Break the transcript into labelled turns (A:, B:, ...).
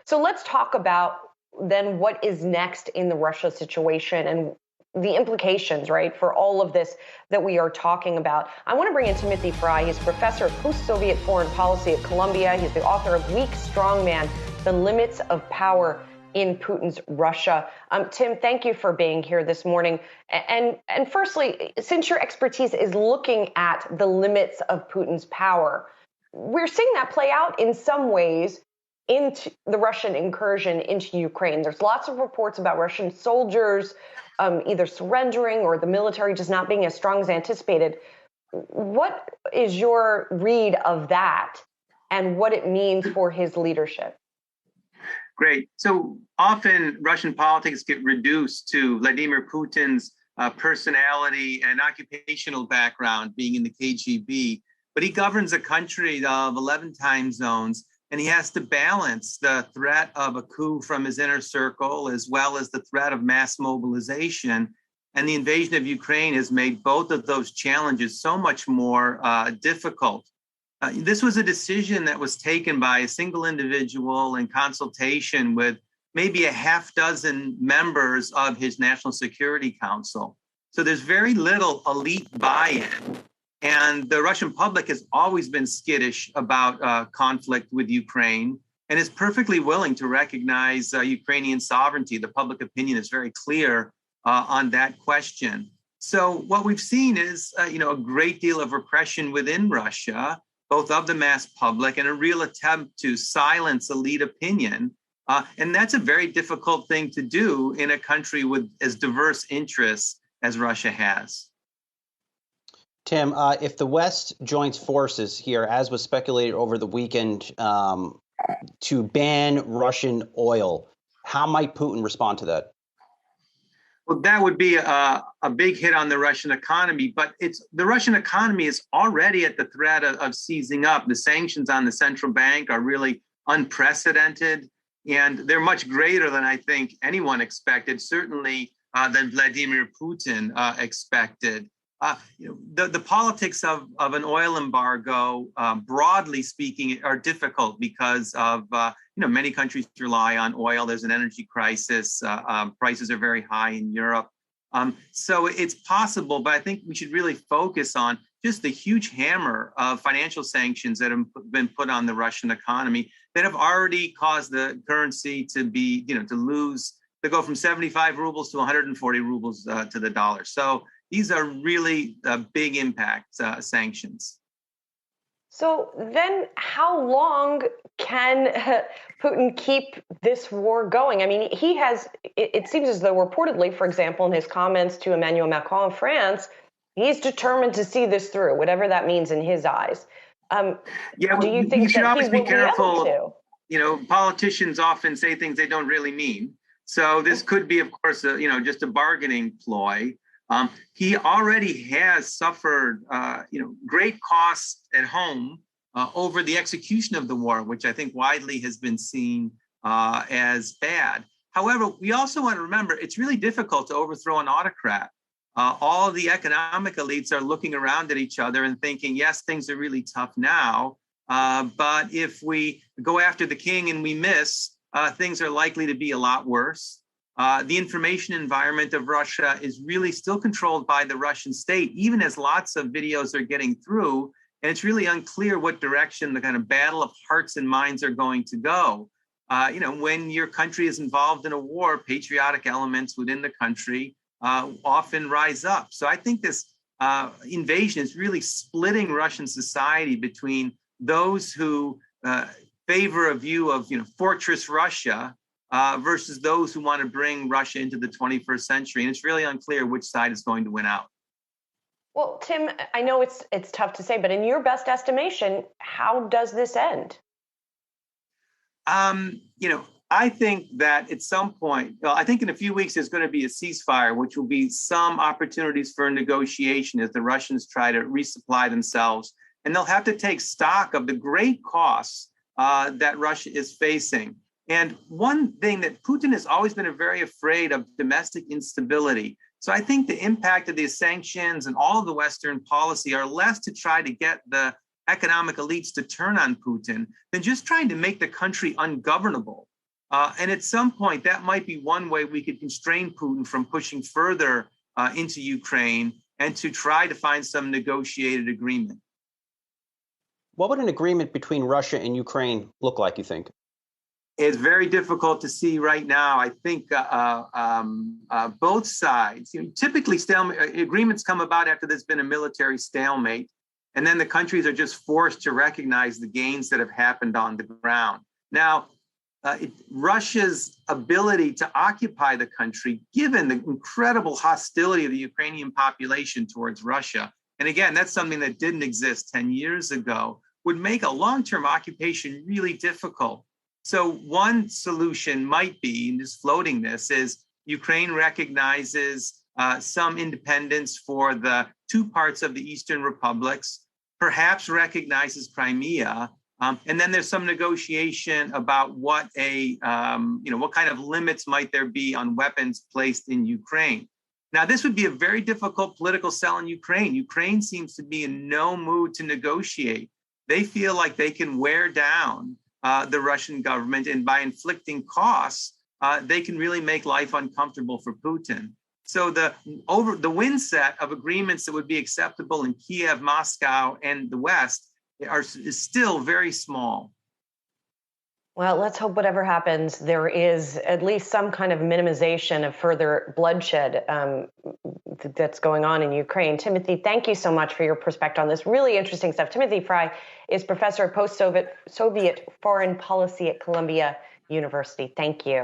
A: So let's talk about then what is next in the Russia situation and the implications, right, for all of this that we are talking about. I want to bring in Timothy Fry. He's professor of post-Soviet foreign policy at Columbia. He's the author of Weak Strongman, The Limits of Power in Putin's Russia. Tim, thank you for being here this morning. And firstly, since your expertise is looking at the limits of Putin's power, we're seeing that play out in some ways into the Russian incursion into Ukraine. There's lots of reports about Russian soldiers either surrendering or the military just not being as strong as anticipated. What is your read of that and what it means for his leadership?
B: Great. So often Russian politics get reduced to Vladimir Putin's personality and occupational background, being in the KGB. But he governs a country of 11 time zones, and he has to balance the threat of a coup from his inner circle as well as the threat of mass mobilization. And the invasion of Ukraine has made both of those challenges so much more difficult. This was a decision that was taken by a single individual in consultation with maybe a half dozen members of his National Security Council. So there's very little elite buy-in. And the Russian public has always been skittish about conflict with Ukraine and is perfectly willing to recognize Ukrainian sovereignty. The public opinion is very clear on that question. So what we've seen is, a great deal of repression within Russia, both of the mass public and a real attempt to silence elite opinion. And that's a very difficult thing to do in a country with as diverse interests as Russia has.
C: Tim, if the West joins forces here, as was speculated over the weekend, to ban Russian oil, how might Putin respond to that?
B: Well, that would be a big hit on the Russian economy, but the Russian economy is already at the threat of seizing up. The sanctions on the central bank are really unprecedented, and they're much greater than I think anyone expected, certainly than Vladimir Putin expected. The politics of an oil embargo, broadly speaking, are difficult because of, many countries rely on oil. There's an energy crisis. Prices are very high in Europe. So it's possible, but I think we should really focus on just the huge hammer of financial sanctions that have been put on the Russian economy that have already caused the currency to be, to go from 75 rubles to 140 rubles to the dollar. So these are really big impact sanctions.
A: So then how long can Putin keep this war going? I mean, it seems as though reportedly, for example, in his comments to Emmanuel Macron in France, he's determined to see this through, whatever that means in his eyes. Do you think
B: should
A: that
B: always
A: he
B: be
A: will
B: careful.
A: be able
B: to? Politicians often say things they don't really mean. So this could be, of course, just a bargaining ploy. He already has suffered, great costs at home over the execution of the war, which I think widely has been seen as bad. However, we also want to remember it's really difficult to overthrow an autocrat. All of the economic elites are looking around at each other and thinking, yes, things are really tough now, but if we go after the king and we miss, things are likely to be a lot worse. The information environment of Russia is really still controlled by the Russian state, even as lots of videos are getting through. And it's really unclear what direction the kind of battle of hearts and minds are going to go. When your country is involved in a war, patriotic elements within the country often rise up. So I think this invasion is really splitting Russian society between those who favor a view of, fortress Russia, versus those who want to bring Russia into the 21st century. And it's really unclear which side is going to win out.
A: Well, Tim, I know it's tough to say, but in your best estimation, how does this end?
B: I think that at some point, I think in a few weeks, there's going to be a ceasefire, which will be some opportunities for negotiation as the Russians try to resupply themselves. And they'll have to take stock of the great costs that Russia is facing. And one thing that Putin has always been very afraid of domestic instability. So I think the impact of these sanctions and all of the Western policy are less to try to get the economic elites to turn on Putin than just trying to make the country ungovernable. And at some point, that might be one way we could constrain Putin from pushing further into Ukraine and to try to find some negotiated agreement.
C: What would an agreement between Russia and Ukraine look like, you think?
B: It's very difficult to see right now. I think both sides, typically agreements come about after there's been a military stalemate, and then the countries are just forced to recognize the gains that have happened on the ground. Now, Russia's ability to occupy the country, given the incredible hostility of the Ukrainian population towards Russia, and again, that's something that didn't exist 10 years ago, would make a long-term occupation really difficult. So one solution might be, and just floating this, is Ukraine recognizes some independence for the two parts of the Eastern republics, perhaps recognizes Crimea, and then there's some negotiation about what what kind of limits might there be on weapons placed in Ukraine. Now, this would be a very difficult political sell in Ukraine. Ukraine seems to be in no mood to negotiate. They feel like they can wear down the Russian government, and by inflicting costs, they can really make life uncomfortable for Putin. So the win set of agreements that would be acceptable in Kiev, Moscow, and the West is still very small.
A: Well, let's hope whatever happens, there is at least some kind of minimization of further bloodshed that's going on in Ukraine. Timothy, thank you so much for your perspective on this really interesting stuff. Timothy Fry is professor of post-Soviet foreign policy at Columbia University. Thank you.